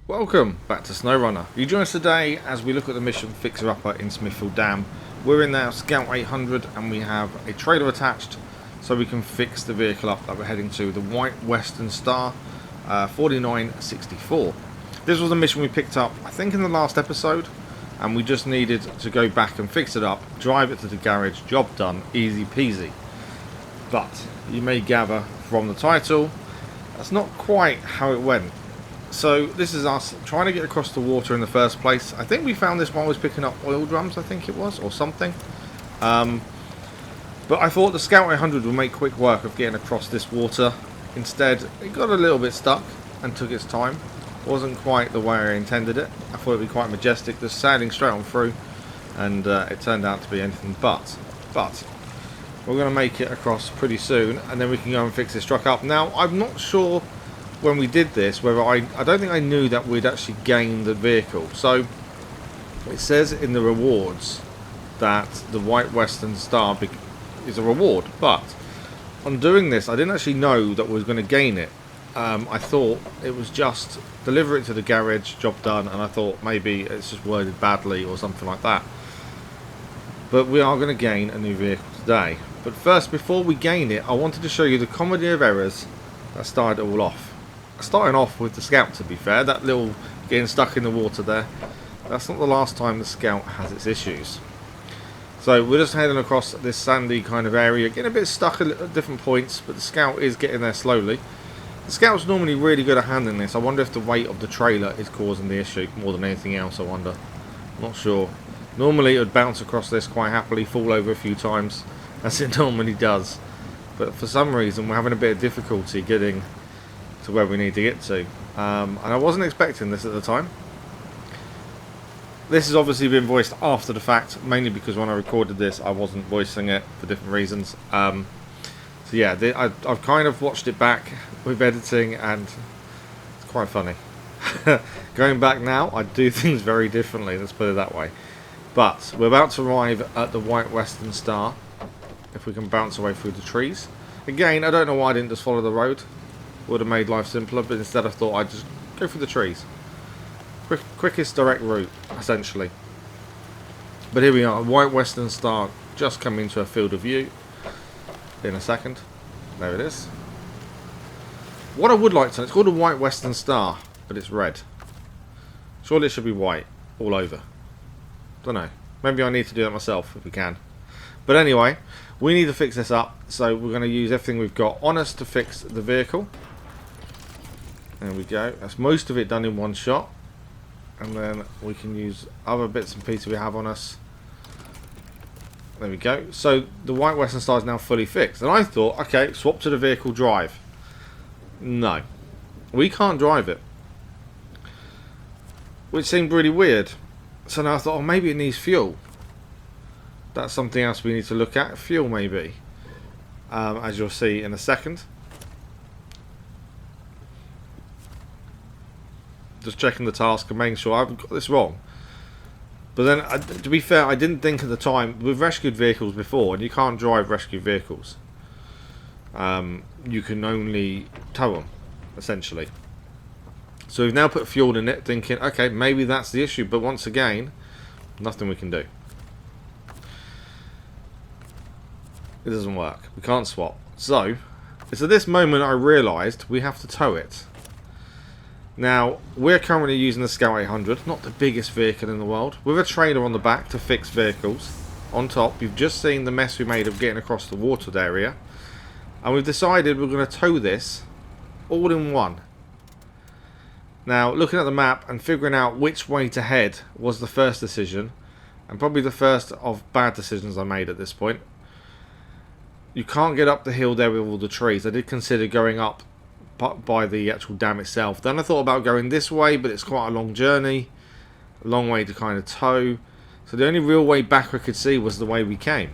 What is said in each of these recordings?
Welcome back to SnowRunner. You join us today as we look at the mission Fixer Upper in Smithfield Dam. We're in our Scout 800 and we have a trailer attached so we can fix the vehicle up that we're heading to, the White Western Star 4964. This was a mission we picked up I think in the last episode, and we just needed to go back and fix it up, drive it to the garage, job done, easy peasy. But you may gather from the title, that's not quite how it went. So this is us trying to get across the water in the first place. I think we found this while I was picking up oil drums, I think it was, or something. But I thought the Scout 800 would make quick work of getting across this water. Instead, it got a little bit stuck and took its time. Wasn't quite the way I intended it. I thought it would be quite majestic, just sailing straight on through, and it turned out to be anything but. But we're going to make it across pretty soon, and then we can go and fix this truck up. Now, I'm not sure when we did this whether I don't think I knew that we'd actually gained the vehicle. So it says in the rewards that the White Western Star is a reward, but on doing this I didn't actually know that we were going to gain it. I thought it was just deliver it to the garage, job done, and I thought maybe it's just worded badly or something like that. But we are going to gain a new vehicle today. But first, before we gain it, I wanted to show you the comedy of errors that started it all off. Starting off with the Scout, to be fair, that little getting stuck in the water there, that's not the last time the Scout has its issues. So we're just heading across this sandy kind of area, getting a bit stuck at different points, but the Scout is getting there slowly. The Scout's normally really good at handling this. I wonder if the weight of the trailer is causing the issue more than anything else, I wonder. I'm not sure. Normally it would bounce across this quite happily, fall over a few times, as it normally does. But for some reason we're having a bit of difficulty getting to where we need to get to, and I wasn't expecting this at the time. This has obviously been voiced after the fact, mainly because when I recorded this I wasn't voicing it for different reasons. So yeah, I've kind of watched it back with editing and it's quite funny. Going back now, I do things very differently, let's put it that way. But we're about to arrive at the White Western Star, if we can bounce away through the trees. Again, I don't know why I didn't just follow the road. Would have made life simpler, but instead I thought I'd just go through the trees. Quickest direct route, essentially. But here we are, White Western Star just coming into a field of view in a second. There it is. What I would like to know, it's called a White Western Star, but it's red. Surely it should be white all over. Don't know. Maybe I need to do that myself if we can. But anyway, we need to fix this up, so we're going to use everything we've got on us to fix the vehicle. There we go. That's most of it done in one shot. And then we can use other bits and pieces we have on us. There we go. So the White Western Star is now fully fixed. And I thought, okay, swap to the vehicle drive. No. We can't drive it. Which seemed really weird. So now I thought, oh, maybe it needs fuel. That's something else we need to look at. Fuel, maybe. As you'll see in a second. Just checking the task and making sure I haven't got this wrong. But then, to be fair, I didn't think at the time, we've rescued vehicles before, and you can't drive rescued vehicles. You can only tow them, essentially. So we've now put fuel in it, thinking, okay, maybe that's the issue, but once again, nothing we can do. It doesn't work. We can't swap. So, it's at this moment I realised we have to tow it. Now, we're currently using the Scout 800, not the biggest vehicle in the world, with a trailer on the back to fix vehicles. On top, you've just seen the mess we made of getting across the watered area. And we've decided we're going to tow this all in one. Now, looking at the map and figuring out which way to head was the first decision, and probably the first of bad decisions I made at this point. You can't get up the hill there with all the trees. I did consider going up by the actual dam itself. Then I thought about going this way, but it's quite a long journey, a long way to kind of tow. So the only real way back I could see was the way we came.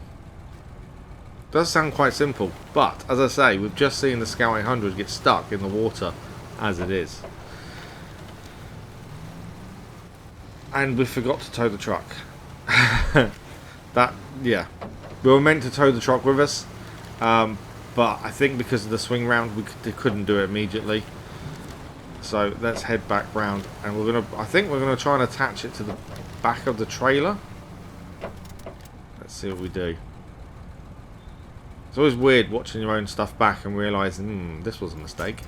Does sound quite simple, but as I say, we've just seen the Scout 800 get stuck in the water as it is. And we forgot to tow the truck. Yeah. We were meant to tow the truck with us, but I think because of the swing round we couldn't do it immediately. So let's head back round, and I think we're gonna try and attach it to the back of the trailer. Let's see what we do. It's always weird watching your own stuff back and realising, this was a mistake.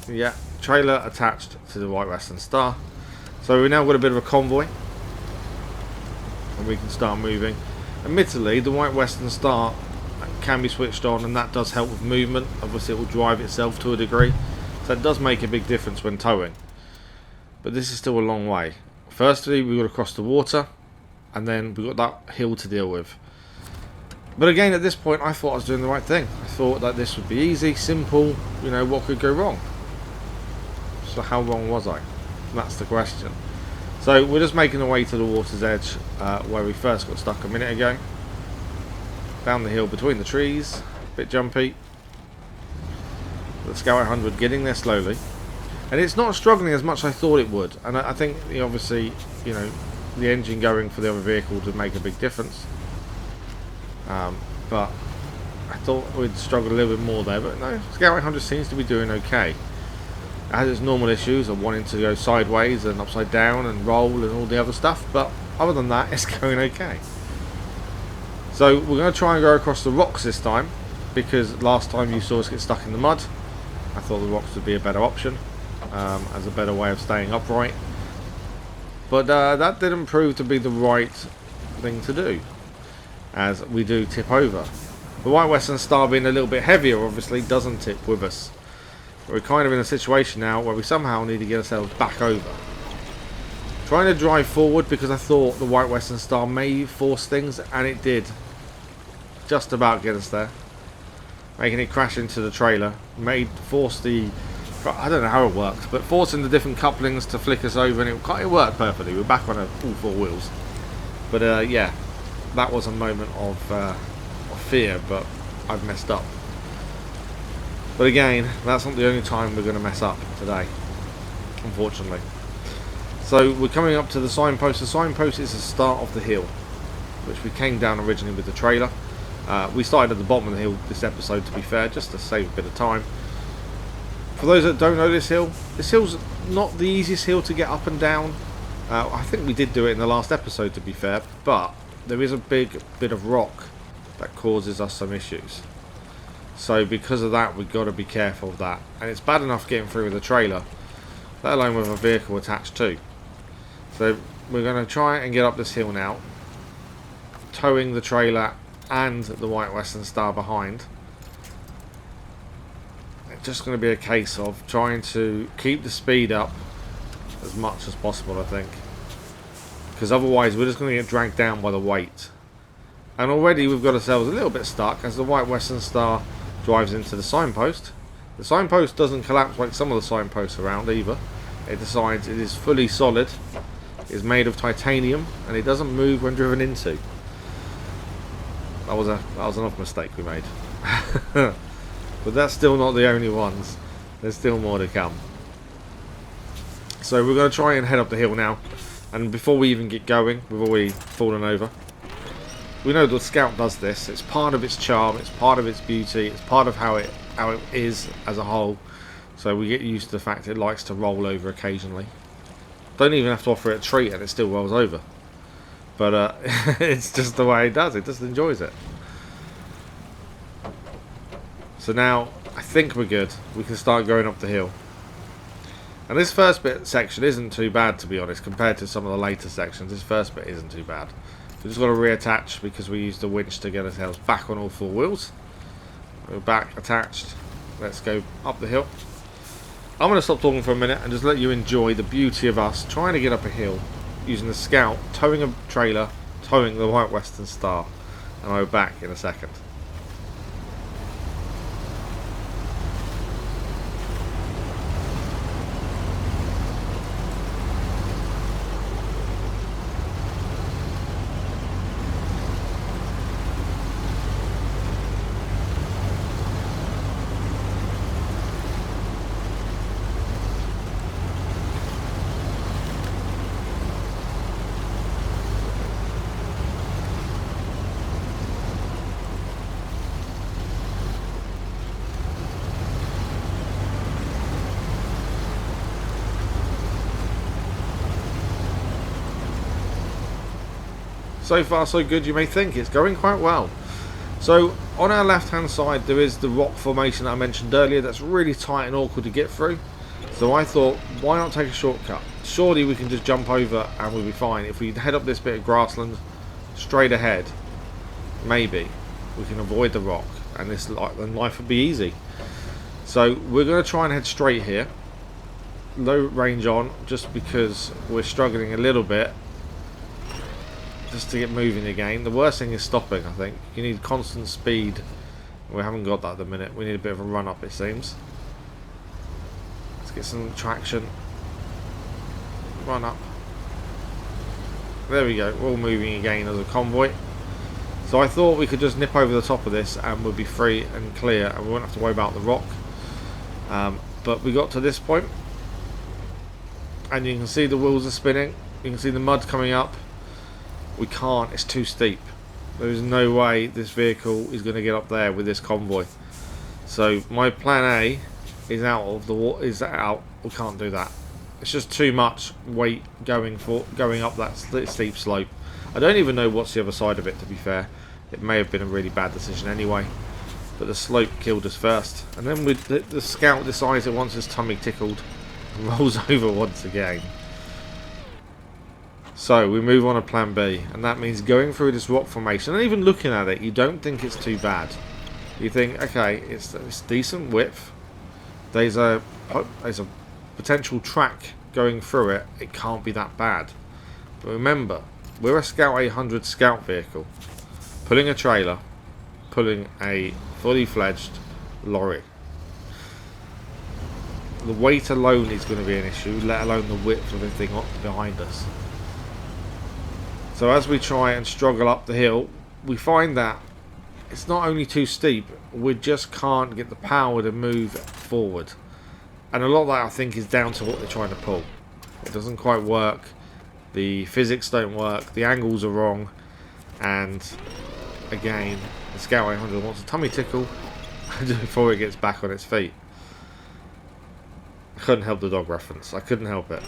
Yeah, trailer attached to the White Western Star. So we've now got a bit of a convoy, and we can start moving. Admittedly, the White Western Star can be switched on, and that does help with movement. Obviously it will drive itself to a degree, so it does make a big difference when towing, but this is still a long way. Firstly, we've got to cross the water, and then we've got that hill to deal with. But again, at this point I thought I was doing the right thing. I thought that this would be easy, simple, you know, what could go wrong? So how wrong was I? That's the question. So we're just making our way to the water's edge, where we first got stuck a minute ago. Down the hill between the trees, a bit jumpy. The Scout 100 getting there slowly, and it's not struggling as much as I thought it would. And I think obviously, you know, the engine going for the other vehicle would make a big difference. But I thought we'd struggle a little bit more there. But no, Scout 100 seems to be doing okay. It has its normal issues of wanting to go sideways and upside down and roll and all the other stuff, but other than that, it's going okay. So we're going to try and go across the rocks this time, because last time you saw us get stuck in the mud. I thought the rocks would be a better option, as a better way of staying upright. But that didn't prove to be the right thing to do, as we do tip over. The White Western Star being a little bit heavier obviously doesn't tip with us. We're kind of in a situation now where we somehow need to get ourselves back over. Trying to drive forward because I thought the White Western Star may force things, and it did. Just about get us there. Making it crash into the trailer. Forced the... I don't know how it works, but forcing the different couplings to flick us over, and it worked perfectly. We're back on all four wheels. But yeah, that was a moment of fear, but I've messed up. But again, that's not the only time we're going to mess up today, unfortunately. So we're coming up to the signpost. The signpost is the start of the hill, which we came down originally with the trailer. We started at the bottom of the hill this episode, to be fair, just to save a bit of time. For those that don't know this hill's not the easiest hill to get up and down. I think we did do it in the last episode, to be fair, but there is a big bit of rock that causes us some issues. So because of that, we've got to be careful of that. And it's bad enough getting through with a trailer, let alone with a vehicle attached too. So we're going to try and get up this hill now, towing the trailer and the White Western Star behind. It's just going to be a case of trying to keep the speed up as much as possible, I think. Because otherwise we're just going to get dragged down by the weight. And already we've got ourselves a little bit stuck as the White Western Star drives into the signpost. The signpost doesn't collapse like some of the signposts around either. It decides it is fully solid, is made of titanium, and it doesn't move when driven into. That was another mistake we made. But that's still not the only ones. There's still more to come. So we're going to try and head up the hill now. And before we even get going, we've already fallen over. We know the Scout does this. It's part of its charm. It's part of its beauty. It's part of how it is as a whole. So we get used to the fact it likes to roll over occasionally. Don't even have to offer it a treat and it still rolls over. But it's just the way it does. It just enjoys it. So now I think we're good. We can start going up the hill. And this first section isn't too bad, to be honest, compared to some of the later sections. This first bit isn't too bad. We've just got to reattach because we used the winch to get ourselves back on all four wheels. We're back attached. Let's go up the hill. I'm going to stop talking for a minute and just let you enjoy the beauty of us trying to get up a hill using the Scout, towing a trailer, towing the White Western Star. And I'll be back in a second. So far so good, you may think. It's going quite well. So on our left hand side there is the rock formation that I mentioned earlier that's really tight and awkward to get through. So I thought, why not take a shortcut? Surely we can just jump over and we'll be fine. If we head up this bit of grassland straight ahead, maybe we can avoid the rock and then life would be easy. So we're going to try and head straight here. Low range on, just because we're struggling a little bit just to get moving again. The worst thing is stopping, I think. You need constant speed. We haven't got that at the minute. We need a bit of a run up, it seems. Let's get some traction. Run up. There we go. We're all moving again as a convoy. So I thought we could just nip over the top of this and we'll be free and clear and we won't have to worry about the rock. But we got to this point and you can see the wheels are spinning. You can see the mud coming up. We can't. It's too steep. There is no way this vehicle is going to get up there with this convoy. So my plan A is out of the water. Is out. We can't do that. It's just too much weight going up that steep slope. I don't even know what's the other side of it, to be fair. It may have been a really bad decision anyway. But the slope killed us first. And then the scout decides it wants his tummy tickled and rolls over once again. So we move on to plan B. And that means going through this rock formation. And even looking at it, you don't think it's too bad. You think, okay, it's decent width. There's a potential track going through it. It can't be that bad. But remember, we're a Scout 800 scout vehicle. Pulling a trailer. Pulling a fully fledged lorry. The weight alone is going to be an issue, let alone the width of everything behind us. So as we try and struggle up the hill, we find that it's not only too steep, we just can't get the power to move forward. And a lot of that, I think, is down to what they're trying to pull. It doesn't quite work. The physics don't work. The angles are wrong. And again, the Scout 800 wants a tummy tickle before it gets back on its feet. I couldn't help the dog reference. I couldn't help it.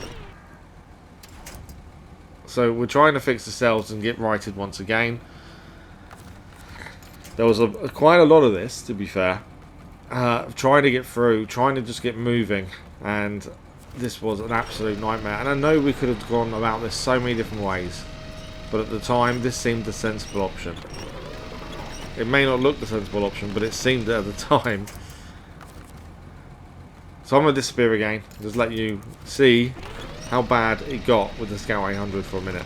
So we're trying to fix the cells and get righted once again. There was quite a lot of this, to be fair. Trying to get through, trying to just get moving, and this was an absolute nightmare. And I know we could have gone about this so many different ways, but at the time this seemed the sensible option. It may not look the sensible option, but it seemed at the time. So I'm going to disappear again, just let you see how bad it got with the Scout 800 for a minute.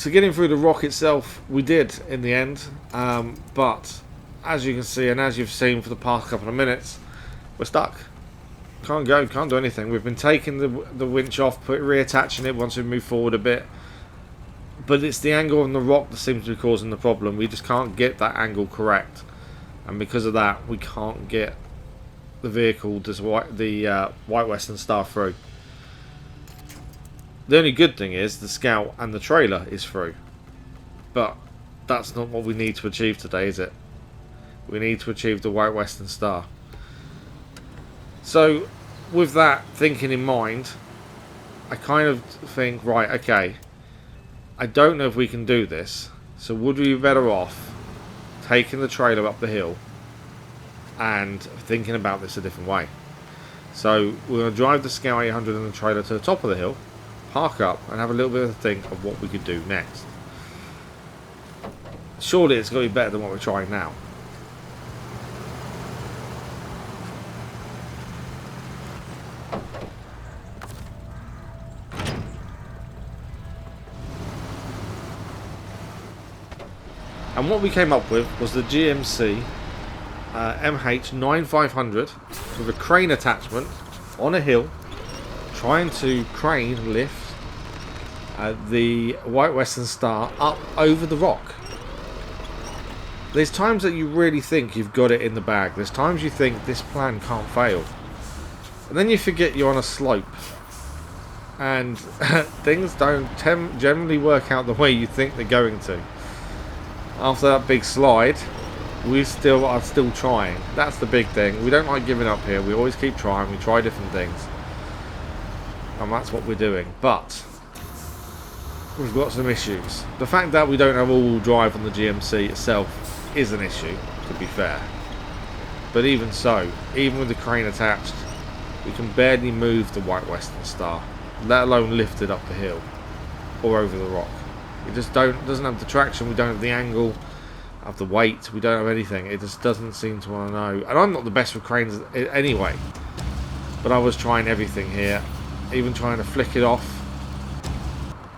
So getting through the rock itself, we did in the end, but as you can see, and as you've seen for the past couple of minutes, we're stuck. Can't go, can't do anything. We've been taking the winch off, reattaching it once we move forward a bit, but it's the angle on the rock that seems to be causing the problem. We just can't get that angle correct, and because of that, we can't get the vehicle, the White Western Star, through. The only good thing is the Scout and the trailer is through, but that's not what we need to achieve today, is it? We need to achieve the White Western Star. So with that thinking in mind, I kind of think, right, okay, I don't know if we can do this, so would we be better off taking the trailer up the hill and thinking about this a different way? So we're going to drive the Scout 800 and the trailer to the top of the hill, park up, and have a little bit of a think of what we could do next. Surely it's got to be better than what we're trying now. And what we came up with was the GMC MH9500 with a crane attachment on a hill, trying to crane lift the White Western Star up over the rock. There's times that you really think you've got it in the bag. There's times you think this plan can't fail. And then you forget you're on a slope. And things don't generally work out the way you think they're going to. After that big slide, we are still trying. That's the big thing. We don't like giving up here. We always keep trying. We try different things. And that's what we're doing. But we've got some issues. The fact that we don't have all-wheel drive on the GMC itself is an issue, to be fair. But even so, even with the crane attached, we can barely move the White Western Star, let alone lift it up the hill or over the rock. It just doesn't have the traction. We don't have the angle, have the weight. We don't have anything. It just doesn't seem to want to know. And I'm not the best with cranes anyway, but I was trying everything here, even trying to flick it off,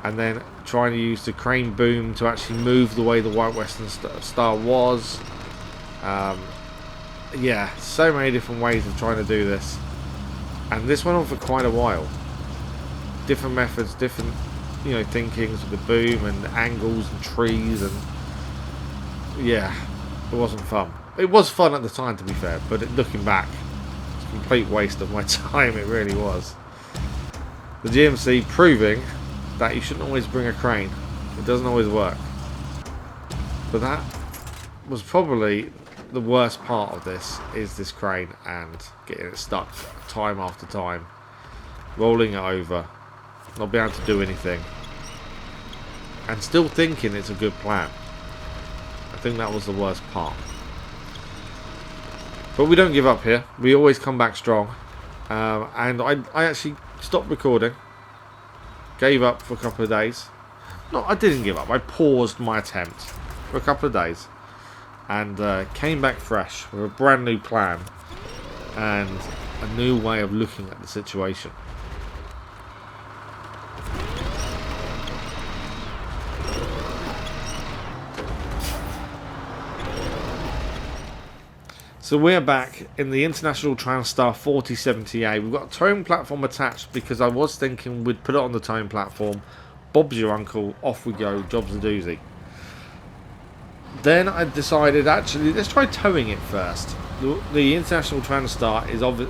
and then trying to use the crane boom to actually move the way the White Western Star was. Yeah, so many different ways of trying to do this, and this went on for quite a while. Different methods, different thinkings with the boom and angles and trees, and yeah, it wasn't fun. It was fun at the time, to be fair, but looking back, it's a complete waste of my time. It really was. The GMC proving that you shouldn't always bring a crane. It doesn't always work. But that was probably the worst part of this, is this crane and getting it stuck time after time, rolling it over, not being able to do anything, and still thinking it's a good plan. I think that was the worst part. But we don't give up here. We always come back strong. And I actually stopped recording. Gave up for a couple of days. No, I didn't give up. I paused my attempt for a couple of days. And came back fresh with a brand new plan. And a new way of looking at the situation. So we're back in the International Transtar 4070A. We've got a towing platform attached because I was thinking we'd put it on the towing platform. Bob's your uncle, off we go, job's a doozy. Then I decided, actually, let's try towing it first. The International Transtar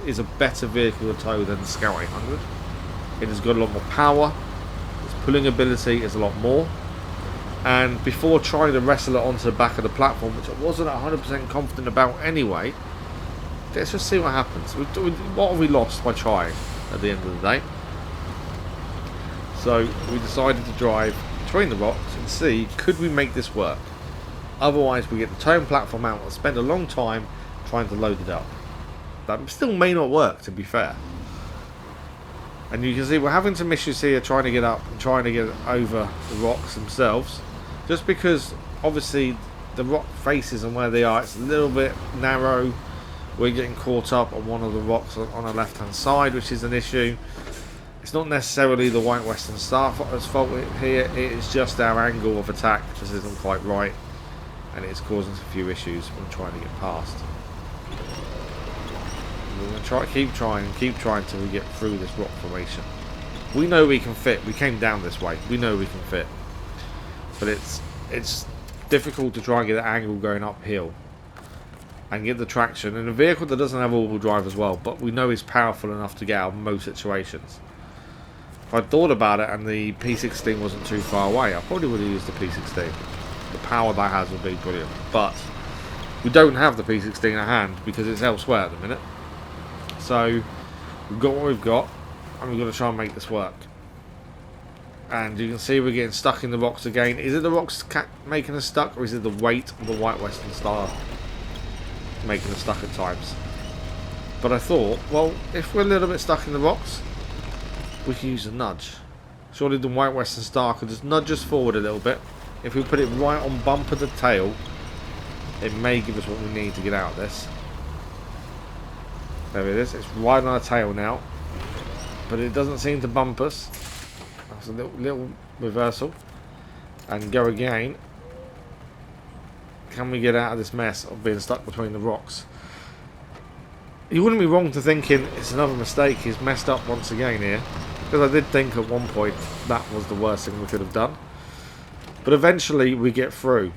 is a better vehicle to tow than the Scout 800. It has got a lot more power. Its pulling ability is a lot more. And before trying to wrestle it onto the back of the platform, which I wasn't 100% confident about anyway, let's just see what happens. What have we lost by trying at the end of the day? So we decided to drive between the rocks and see, could we make this work? Otherwise we get the towing platform out and spend a long time trying to load it up. That still may not work, to be fair. And you can see we're having some issues here trying to get up and trying to get over the rocks themselves. Just because, obviously, the rock faces and where they are, it's a little bit narrow. We're getting caught up on one of the rocks on the left-hand side, which is an issue. It's not necessarily the White Western Star's fault here, it is just our angle of attack just isn't quite right, and it's causing us a few issues when trying to get past. We're going to keep trying till we get through this rock formation. We know we can fit, we came down this way, we know we can fit. But it's difficult to try and get the angle going uphill and get the traction in a vehicle that doesn't have all-wheel drive as well, but we know it's powerful enough to get out of most situations. If I'd thought about it and the P16 wasn't too far away, I probably would have used the P16. The power that has would be brilliant, but we don't have the P16 at hand because it's elsewhere at the minute. So we've got what we've got, and we've got to try and make this work. And you can see we're getting stuck in the rocks again. Is it the rocks making us stuck, or is it the weight of the White Western Star making us stuck at times? But I thought, well, if we're a little bit stuck in the rocks, we can use a nudge. Surely the White Western Star could just nudge us forward a little bit. If we put it right on bumper to tail, it may give us what we need to get out of this. There it is. It's right on our tail now, but it doesn't seem to bump us. That's a little reversal, and go again. Can we get out of this mess of being stuck between the rocks? You wouldn't be wrong to thinking it's another mistake. He's messed up once again here, because I did think at one point that was the worst thing we could have done. But eventually we get through.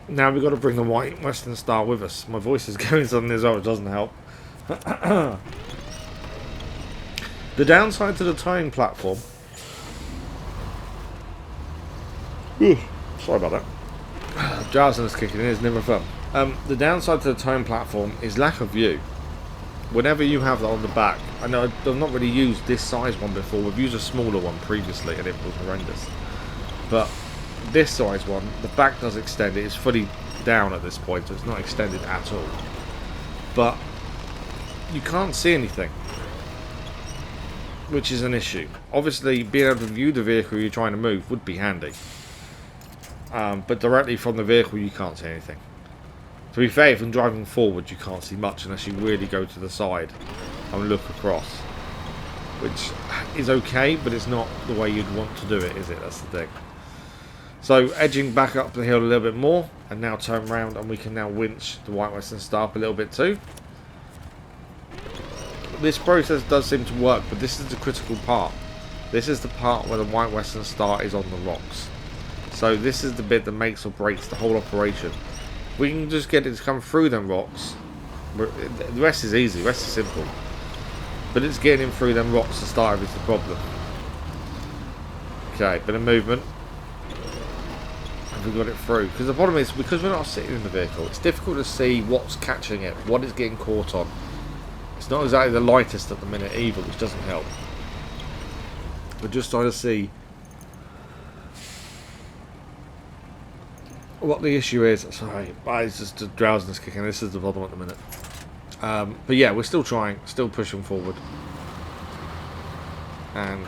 Now we've got to bring the White Western Star with us. My voice is going suddenly as well, it doesn't help. The downside to the towing platform... sorry about that. Drowsiness kicking in is never fun. The downside to the towing platform is lack of view. Whenever you have that on the back, I know I've not really used this size one before. We've used a smaller one previously and it was horrendous. But this size one, the back does extend. It is fully down at this point, so it's not extended at all. But you can't see anything, which is an issue. Obviously, being able to view the vehicle you're trying to move would be handy. But directly from the vehicle you can't see anything. To be fair, if you're driving forward you can't see much unless you really go to the side and look across. Which is okay, but it's not the way you'd want to do it, is it? That's the thing. So edging back up the hill a little bit more, and now turn around, and we can now winch the White Western Star up a little bit too. This process does seem to work, but this is the critical part. This is the part where the White Western Star is on the rocks. So this is the bit that makes or breaks the whole operation. We can just get it to come through them rocks. The rest is easy, the rest is simple. But it's getting him through them rocks to start with is the problem. Okay, bit of movement. Have we got it through? Because the problem is, because we're not sitting in the vehicle, it's difficult to see what's catching it, what it's getting caught on. It's not exactly the lightest at the minute either, which doesn't help. We're just trying to see what the issue is. Sorry, it's just a drowsiness kicking. This is the problem at the minute. But yeah, we're still trying, still pushing forward. And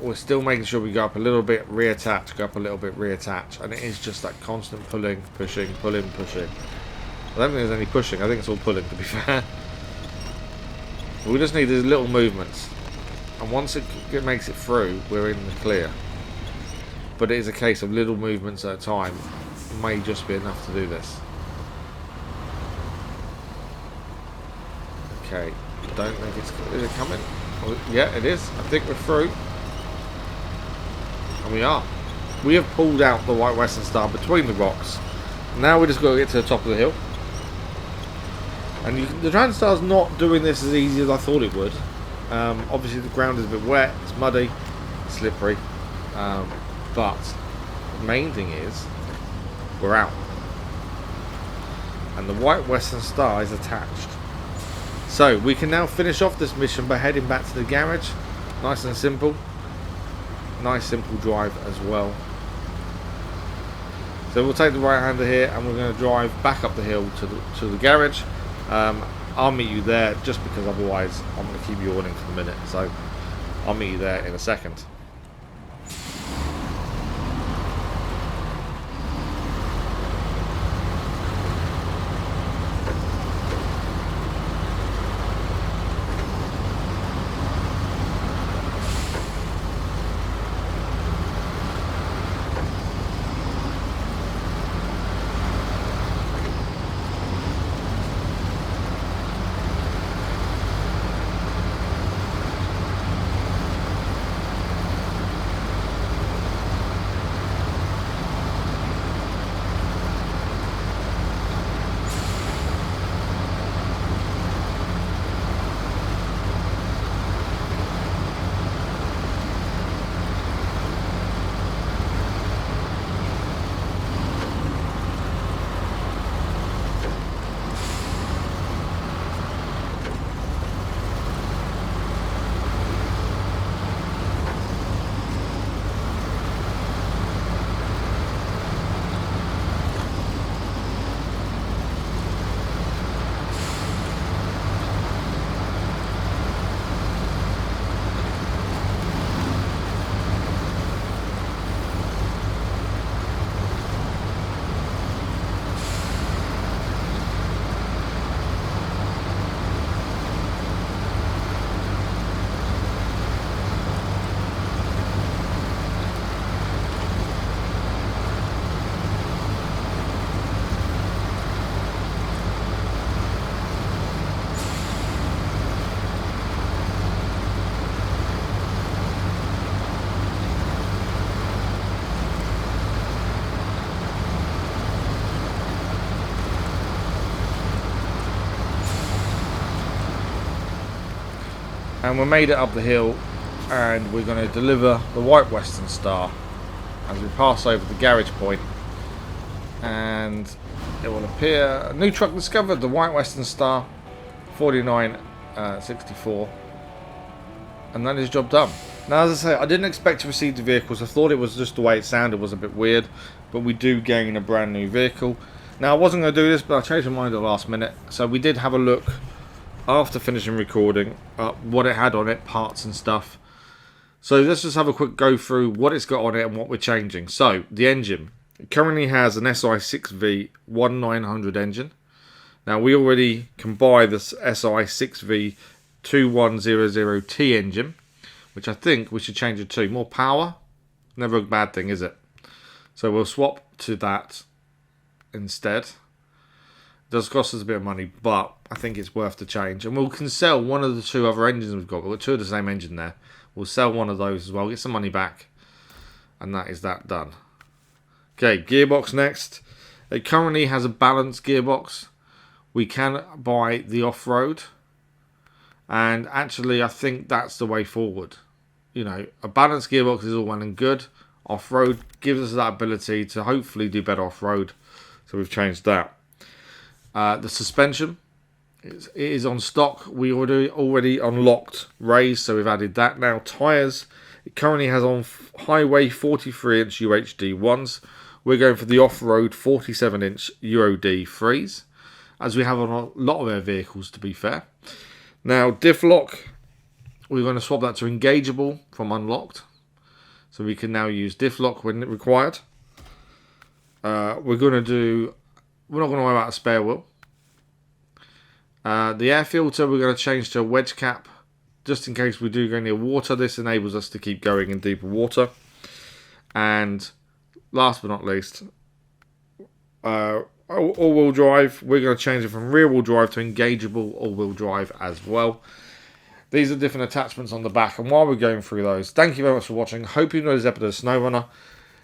we're still making sure we go up a little bit, reattach, go up a little bit, reattach. And it is just that constant pulling, pushing, pulling, pushing. I don't think there's any pushing, I think it's all pulling, to be fair. We just need these little movements. And once it makes it through, we're in the clear. But it is a case of little movements at a time. It may just be enough to do this. Okay, don't think it's... Is it coming? Oh, yeah, it is. I think we're through. And we are. We have pulled out the White Western Star between the rocks. Now we just got to get to the top of the hill. And the Transtar's not doing this as easy as I thought it would. Obviously the ground is a bit wet, it's muddy, slippery. But the main thing is, we're out. And the White Western Star is attached. So we can now finish off this mission by heading back to the garage. Nice and simple. Nice simple drive as well. So we'll take the right hander here and we're going to drive back up the hill to the garage. I'll meet you there, just because otherwise I'm going to keep you yawning for a minute. So I'll meet you there in a second. And we made it up the hill, and we're going to deliver the white Western Star as we pass over the garage point, and it will appear a new truck discovered, the white Western Star 4964, and that is job done. Now, as I say, I didn't expect to receive the vehicles. I thought it was just the way it sounded was a bit weird, but we do gain a brand new vehicle. Now, I wasn't going to do this, but I changed my mind at the last minute, so we did have a look after finishing recording what it had on it, parts and stuff. So let's just have a quick go through what it's got on it and what we're changing. So the engine, it currently has an SI6V 1900 engine. Now we already can buy this SI6V 2100T engine, which I think we should change it to. More power, never a bad thing, is it? So we'll swap to that instead. Does cost us a bit of money, but I think it's worth the change. And we can sell one of the two other engines we've got. We've got two of the same engine there. We'll sell one of those as well, get some money back, and that is that done. Okay, gearbox next. It currently has a balanced gearbox. We can buy the off-road, and actually I think that's the way forward. You know, a balanced gearbox is all well and good. Off-road gives us that ability to hopefully do better off-road, so we've changed that. The suspension, it is on stock. We already unlocked raised, so we've added that now. Tyres, it currently has on highway 43-inch UHD 1s. We're going for the off-road 47-inch UOD 3s, as we have on a lot of our vehicles, to be fair. Now, diff lock, we're going to swap that to engageable from unlocked, so we can now use diff lock when required. We're not going to worry about a spare wheel. The air filter we're going to change to a wedge cap, just in case we do go near water. This enables us to keep going in deeper water. And last but not least, all-wheel drive. We're going to change it from rear-wheel drive to engageable all-wheel drive as well. These are different attachments on the back, and while we're going through those, thank you very much for watching. Hope you enjoyed this episode of SnowRunner.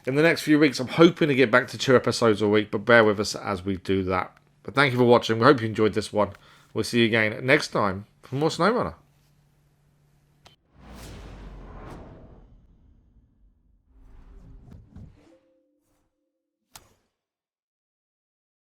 In the next few weeks, I'm hoping to get back to 2 episodes a week, but bear with us as we do that. But thank you for watching. We hope you enjoyed this one. We'll see you again next time for more SnowRunner.